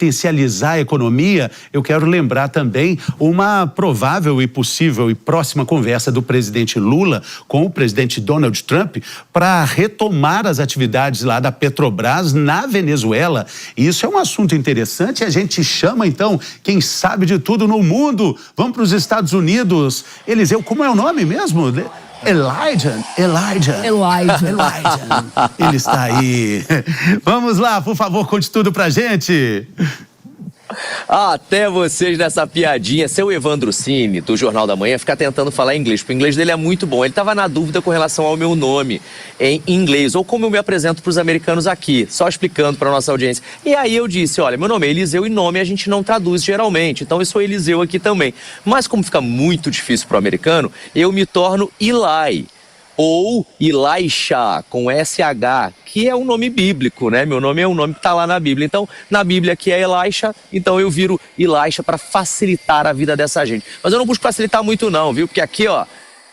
potencializar a economia, eu quero lembrar também uma provável e possível e próxima conversa do presidente Lula com o presidente Donald Trump para retomar as atividades lá da Petrobras na Venezuela. E isso é um assunto interessante e a gente chama, então, quem sabe de tudo no mundo. Vamos para os Estados Unidos. Eliseu, como é o nome mesmo? Elijah. Ele está aí. Vamos lá, por favor, conte tudo pra gente. Até vocês nessa piadinha. Seu Evandro Cine, do Jornal da Manhã, fica tentando falar inglês, porque o inglês dele é muito bom. Ele estava na dúvida com relação ao meu nome em inglês, ou como eu me apresento para os americanos aqui, só explicando para nossa audiência. E aí eu disse, olha, meu nome é Eliseu e nome a gente não traduz geralmente, então eu sou Eliseu aqui também. Mas como fica muito difícil para o americano, eu me torno Eli. Ou Elisha, com SH, que é um nome bíblico, né? Meu nome é um nome que está lá na Bíblia. Então, na Bíblia aqui é Elisha, então eu viro Elisha para facilitar a vida dessa gente. Mas eu não busco facilitar muito não, viu? Porque aqui, ó,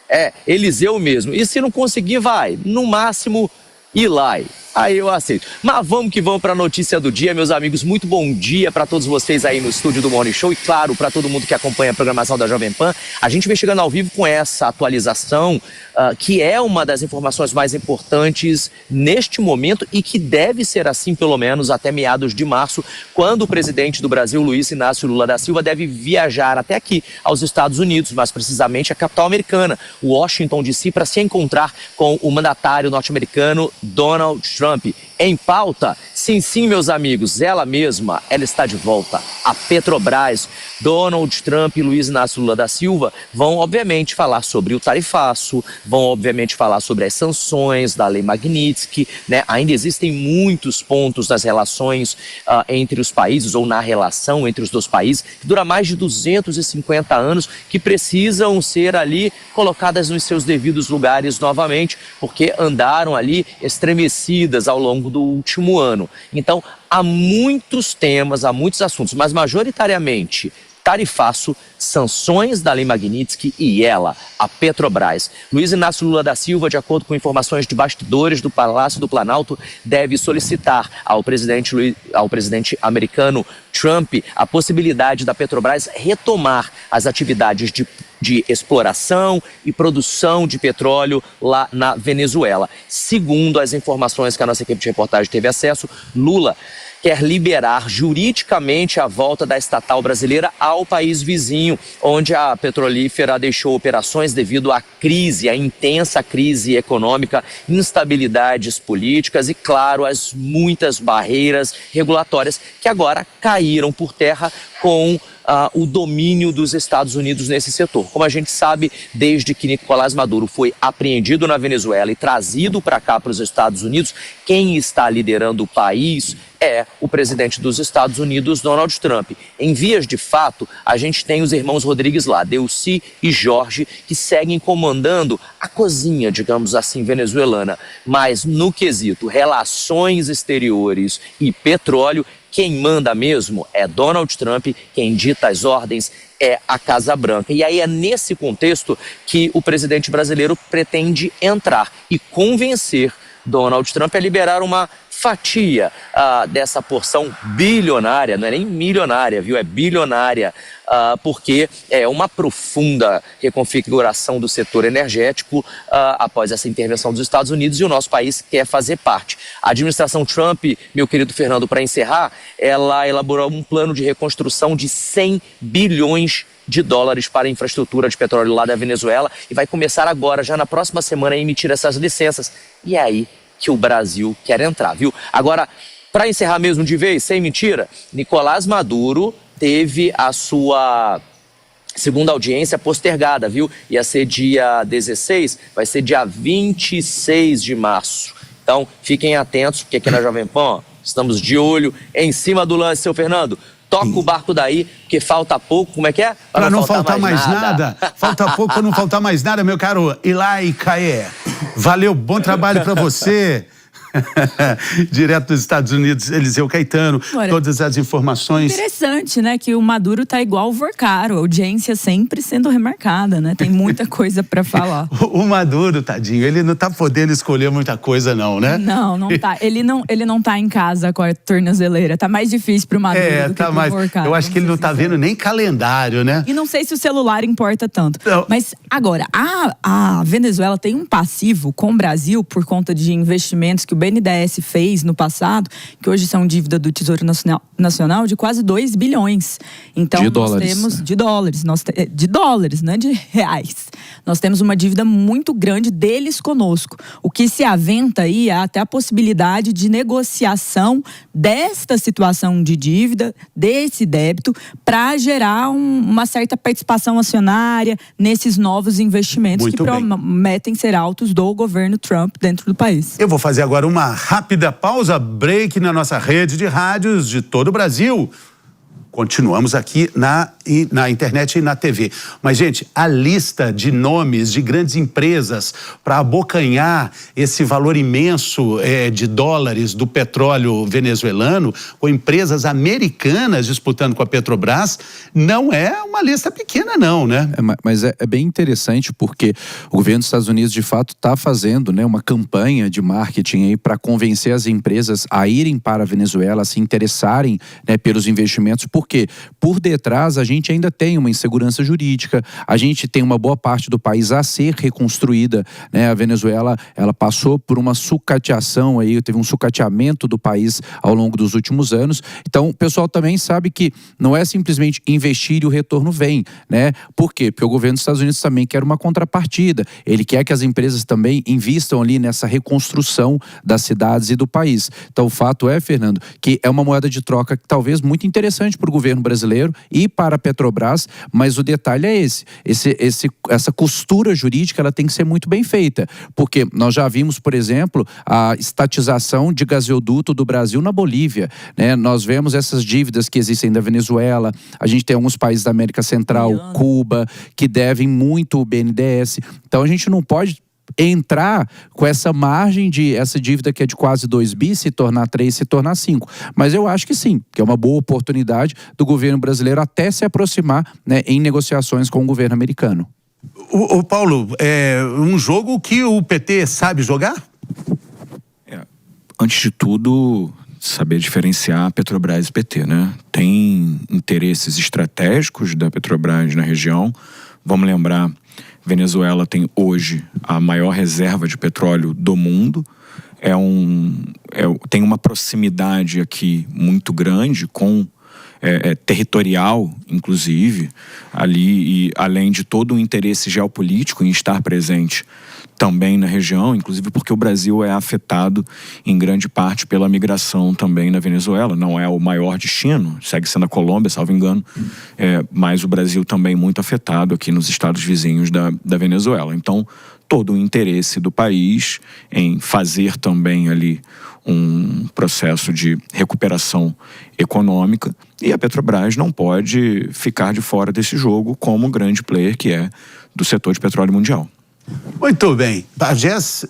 é Eliseu mesmo. E se não conseguir, vai. No máximo, Eli. Aí eu aceito. Mas vamos que vamos para a notícia do dia, meus amigos. Muito bom dia para todos vocês aí no estúdio do Morning Show e, claro, para todo mundo que acompanha a programação da Jovem Pan. A gente vem chegando ao vivo com essa atualização, que é uma das informações mais importantes neste momento e que deve ser assim, pelo menos, até meados de março, quando o presidente do Brasil, Luiz Inácio Lula da Silva, deve viajar até aqui, aos Estados Unidos, mais precisamente a capital americana, Washington DC, para se encontrar com o mandatário norte-americano Donald Trump. Em pauta, sim, meus amigos, ela mesma, ela está de volta. A Petrobras, Donald Trump e Luiz Inácio Lula da Silva vão, obviamente, falar sobre o tarifaço, vão, obviamente, falar sobre as sanções da Lei Magnitsky, né? Ainda existem muitos pontos nas relações entre os países, ou na relação entre os dois países, que dura mais de 250 anos, que precisam ser ali colocadas nos seus devidos lugares novamente, porque andaram ali estremecidas ao longo do último ano. Então, há muitos temas, há muitos assuntos, mas majoritariamente tarifaço, sanções da Lei Magnitsky e ela, a Petrobras. Luiz Inácio Lula da Silva, de acordo com informações de bastidores do Palácio do Planalto, deve solicitar ao presidente americano Trump a possibilidade da Petrobras retomar as atividades de exploração e produção de petróleo lá na Venezuela. Segundo as informações que a nossa equipe de reportagem teve acesso, Lula quer liberar juridicamente a volta da estatal brasileira ao país vizinho, onde a petrolífera deixou operações devido à crise, à intensa crise econômica, instabilidades políticas e, claro, as muitas barreiras regulatórias que agora caíram por terra com o domínio dos Estados Unidos nesse setor. Como a gente sabe, desde que Nicolás Maduro foi apreendido na Venezuela e trazido para cá, para os Estados Unidos, quem está liderando o país é o presidente dos Estados Unidos, Donald Trump. Em vias de fato, a gente tem os irmãos Rodrigues lá, Delcy e Jorge, que seguem comandando a cozinha, digamos assim, venezuelana. Mas no quesito relações exteriores e petróleo, quem manda mesmo é Donald Trump, quem dita as ordens é a Casa Branca. E aí é nesse contexto que o presidente brasileiro pretende entrar e convencer Donald Trump a liberar uma fatia dessa porção bilionária, não é nem milionária, viu? É bilionária, porque é uma profunda reconfiguração do setor energético após essa intervenção dos Estados Unidos, e o nosso país quer fazer parte. A administração Trump, meu querido Fernando, para encerrar, ela elaborou um plano de reconstrução de 100 bilhões de dólares para a infraestrutura de petróleo lá da Venezuela e vai começar agora, já na próxima semana, a emitir essas licenças. E é aí que o Brasil quer entrar, viu? Agora, para encerrar mesmo de vez, sem mentira, Nicolás Maduro teve a sua segunda audiência postergada, viu? Ia ser dia 16, vai ser dia 26 de março. Então, fiquem atentos, porque aqui na Jovem Pan, ó, estamos de olho em cima do lance, seu Fernando. Toca o barco daí, porque falta pouco, como é que é? Para não faltar mais nada. Falta pouco para não faltar mais nada, meu caro Eli Caê. Valeu, bom trabalho para você. Direto dos Estados Unidos, Eliseu Caetano, todas as informações. Interessante, né, que o Maduro tá igual o Vorcaro, a audiência sempre sendo remarcada, né? Tem muita coisa para falar. O Maduro, tadinho, ele não tá podendo escolher muita coisa não, né? Não tá. Ele não tá em casa com a tornozeleira. Tá mais difícil pro Maduro do que pro Vorcaro. Eu acho que ele não tá vendo nem calendário, né? E não sei se o celular importa tanto. Não. Mas agora, a Venezuela tem um passivo com o Brasil por conta de investimentos que o BNDES fez no passado, que hoje são dívida do Tesouro Nacional de quase 2 bilhões. Então, de dólares. Temos de dólares, não é de reais. Nós temos uma dívida muito grande deles conosco. O que se aventa aí é até a possibilidade de negociação desta situação de dívida, desse débito, para gerar uma certa participação acionária nesses novos investimentos muito que prometem ser altos do governo Trump dentro do país. Eu vou fazer agora uma rápida pausa, break na nossa rede de rádios de todo o Brasil. Continuamos aqui na internet e na TV. Mas, gente, a lista de nomes de grandes empresas para abocanhar esse valor imenso de dólares do petróleo venezuelano, com empresas americanas disputando com a Petrobras, não é uma lista pequena não, né? Mas é bem interessante porque o governo dos Estados Unidos, de fato, está fazendo, né, uma campanha de marketing aí para convencer as empresas a irem para a Venezuela, a se interessarem, né, pelos investimentos, porque por detrás a gente ainda tem uma insegurança jurídica, a gente tem uma boa parte do país a ser reconstruída, né? A Venezuela, ela passou por uma sucateação aí, teve um sucateamento do país ao longo dos últimos anos. Então, o pessoal também sabe que não é simplesmente investir e o retorno vem, né? Por quê? Porque o governo dos Estados Unidos também quer uma contrapartida. Ele quer que as empresas também invistam ali nessa reconstrução das cidades e do país. Então, o fato é, Fernando, que é uma moeda de troca que talvez muito interessante para o governo brasileiro e para a Petrobras, mas o detalhe é essa costura jurídica, ela tem que ser muito bem feita, porque nós já vimos, por exemplo, a estatização de gasoduto do Brasil na Bolívia, né? Nós vemos essas dívidas que existem da Venezuela, a gente tem alguns países da América Central, Cuba, que devem muito o BNDES, então a gente não pode entrar com essa margem de essa dívida que é de quase 2 bi, se tornar 3, se tornar 5. Mas eu acho que sim, que é uma boa oportunidade do governo brasileiro até se aproximar, né, em negociações com o governo americano. O Paulo, é um jogo que o PT sabe jogar? Antes de tudo, saber diferenciar Petrobras e PT, né? Tem interesses estratégicos da Petrobras na região. Vamos lembrar, Venezuela tem hoje a maior reserva de petróleo do mundo. Tem uma proximidade aqui muito grande com territorial, inclusive, ali, e além de todo o interesse geopolítico em estar presente também na região, inclusive porque o Brasil é afetado em grande parte pela migração também na Venezuela. Não é o maior destino, segue sendo a Colômbia, salvo engano, mas o Brasil também muito afetado aqui nos estados vizinhos da Venezuela. Então, todo o interesse do país em fazer também ali um processo de recuperação econômica, e a Petrobras não pode ficar de fora desse jogo como grande player que é do setor de petróleo mundial. Muito bem. Pagés,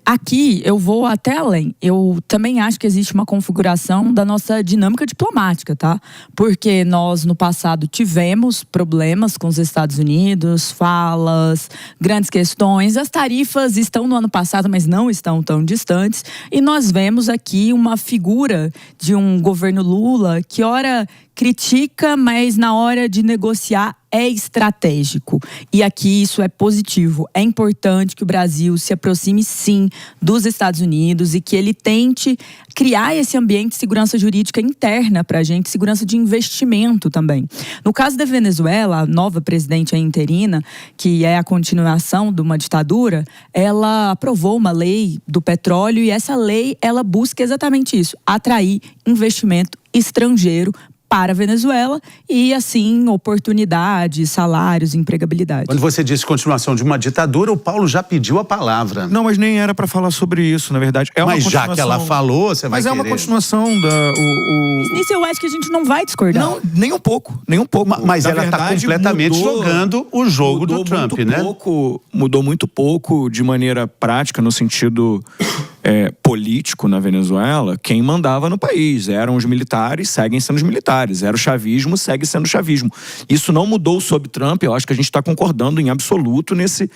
aqui eu vou até além. Eu também acho que existe uma configuração da nossa dinâmica diplomática, tá? Porque nós, no passado, tivemos problemas com os Estados Unidos, falas, grandes questões. As tarifas estão no ano passado, mas não estão tão distantes. E nós vemos aqui uma figura de um governo Lula que, ora, critica, mas na hora de negociar é estratégico. E aqui isso é positivo. É importante que o Brasil se aproxime, sim, dos Estados Unidos e que ele tente criar esse ambiente de segurança jurídica interna para a gente, segurança de investimento também. No caso da Venezuela, a nova presidente interina, que é a continuação de uma ditadura, ela aprovou uma lei do petróleo e essa lei, ela busca exatamente isso, atrair investimento estrangeiro para a Venezuela e, assim, oportunidades, salários, empregabilidade. Quando você disse continuação de uma ditadura, o Paulo já pediu a palavra. Não, mas nem era para falar sobre isso, na verdade. Mas já que ela falou, você vai querer. Mas é uma continuação Nisso eu acho que a gente não vai discordar. Não, nem um pouco, nem um pouco. Mas ela está completamente jogando o jogo do Trump, né? Mudou muito pouco de maneira prática, no sentido político na Venezuela, quem mandava no país eram os militares, seguem sendo os militares. Era o chavismo, segue sendo o chavismo. Isso não mudou sob Trump, eu acho que a gente está concordando em absoluto nesse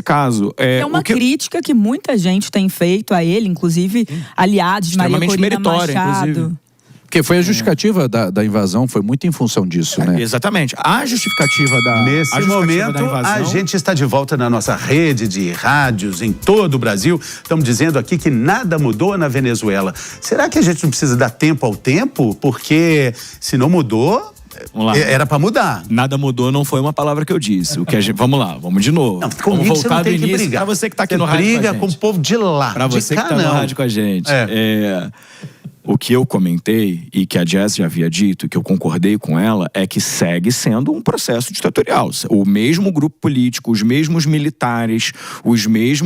caso. É uma crítica que muita gente tem feito a ele, inclusive aliados de Maria Corina Machado. Inclusive. Porque foi a justificativa da invasão, foi muito em função disso, né? Exatamente. A justificativa da Nesse momento, a gente está de volta na nossa rede de rádios em todo o Brasil. Estamos dizendo aqui que nada mudou na Venezuela. Será que a gente não precisa dar tempo ao tempo? Porque se não mudou, era para mudar. Nada mudou não foi uma palavra que eu disse. Vamos lá, vamos de novo. Não, vamos voltar do início. Para você que está aqui no rádio com a gente. Briga com o povo de lá. Para você que está no rádio com a gente. O que eu comentei e que a Jess já havia dito, que eu concordei com ela, é que segue sendo um processo ditatorial. O mesmo grupo político, os mesmos militares,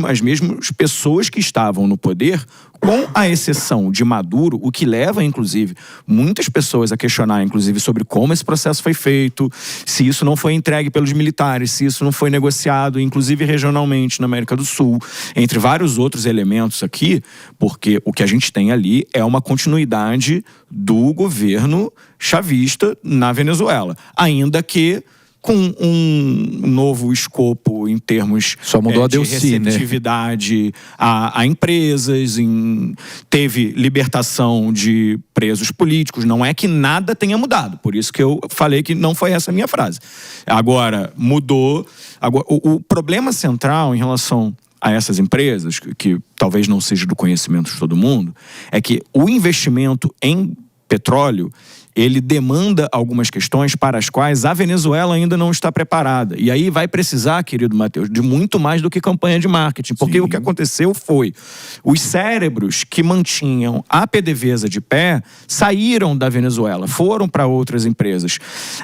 as mesmas pessoas que estavam no poder, com a exceção de Maduro, o que leva, inclusive, muitas pessoas a questionar, inclusive, sobre como esse processo foi feito, se isso não foi entregue pelos militares, se isso não foi negociado, inclusive regionalmente na América do Sul, entre vários outros elementos aqui, porque o que a gente tem ali é uma continuidade do governo chavista na Venezuela, ainda que com um novo escopo em termos Só mudou de Delcy, receptividade, né? a empresas, teve libertação de presos políticos. Não é que nada tenha mudado, por isso que eu falei que não foi essa a minha frase. Agora, mudou. Agora, o problema central em relação a essas empresas, que talvez não seja do conhecimento de todo mundo, é que o investimento em petróleo, ele demanda algumas questões para as quais a Venezuela ainda não está preparada. E aí vai precisar, querido Matheus, de muito mais do que campanha de marketing. Porque o que aconteceu foi, os cérebros que mantinham a PDVSA de pé saíram da Venezuela, foram para outras empresas.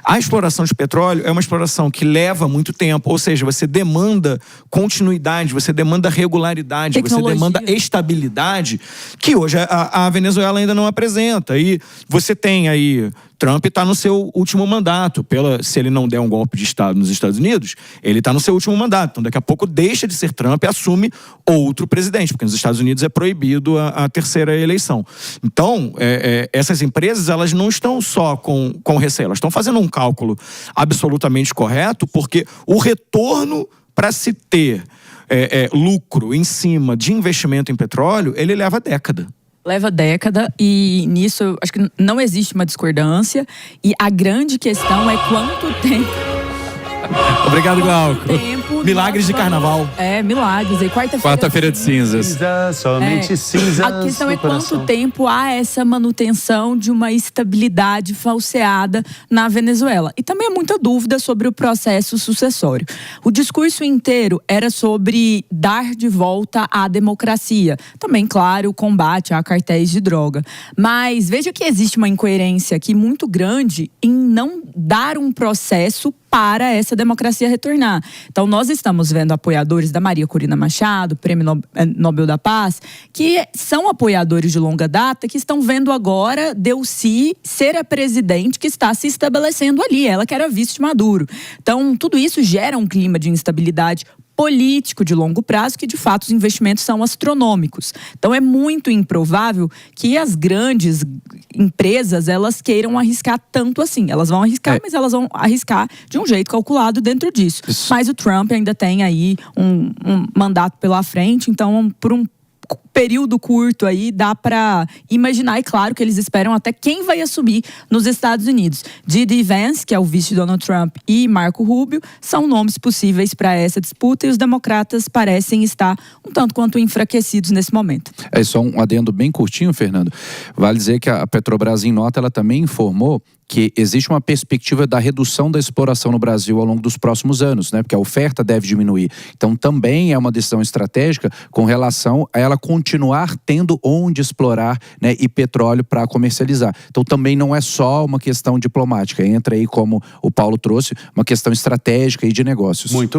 A exploração de petróleo é uma exploração que leva muito tempo, ou seja, você demanda continuidade, você demanda regularidade, você demanda estabilidade, que hoje a Venezuela ainda não apresenta. E você tem aí, Trump está no seu último mandato. Se ele não der um golpe de Estado nos Estados Unidos, ele está no seu último mandato. Então, daqui a pouco deixa de ser Trump e assume outro presidente, porque nos Estados Unidos é proibido a terceira eleição. Então, essas empresas, elas não estão só com receio, elas estão fazendo um cálculo absolutamente correto, porque o retorno para se ter lucro em cima de investimento em petróleo, ele leva década. Leva década e nisso acho que não existe uma discordância. E a grande questão é quanto tempo... Obrigado, Glauco. Milagres de carnaval. Milagres. E quarta-feira de cinzas. Somente cinzas. A questão é quanto tempo há essa manutenção de uma estabilidade falseada na Venezuela. E também há muita dúvida sobre o processo sucessório. O discurso inteiro era sobre dar de volta à democracia. Também, claro, o combate a cartéis de droga. Mas veja que existe uma incoerência aqui muito grande em não dar um processo para essa democracia retornar. Então, nós estamos vendo apoiadores da Maria Corina Machado, Prêmio Nobel da Paz, que são apoiadores de longa data, que estão vendo agora Delcy ser a presidente que está se estabelecendo ali, ela que era vice de Maduro. Então, tudo isso gera um clima de instabilidade político de longo prazo, que de fato os investimentos são astronômicos. Então é muito improvável que as grandes empresas, elas queiram arriscar tanto assim. Elas vão arriscar, mas elas vão arriscar de um jeito calculado dentro disso. Mas o Trump ainda tem aí um mandato pela frente, então por um período curto aí, dá para imaginar, e claro que eles esperam até quem vai assumir nos Estados Unidos. J.D. Vance, que é o vice de Donald Trump, e Marco Rubio são nomes possíveis para essa disputa, e os democratas parecem estar um tanto quanto enfraquecidos nesse momento. É só um adendo bem curtinho, Fernando. Vale dizer que a Petrobras, em nota, ela também informou que existe uma perspectiva da redução da exploração no Brasil ao longo dos próximos anos, né? Porque a oferta deve diminuir. Então também é uma decisão estratégica com relação a ela continuar tendo onde explorar, né, e petróleo para comercializar. Então também não é só uma questão diplomática, entra aí, como o Paulo trouxe, uma questão estratégica e de negócios. Muito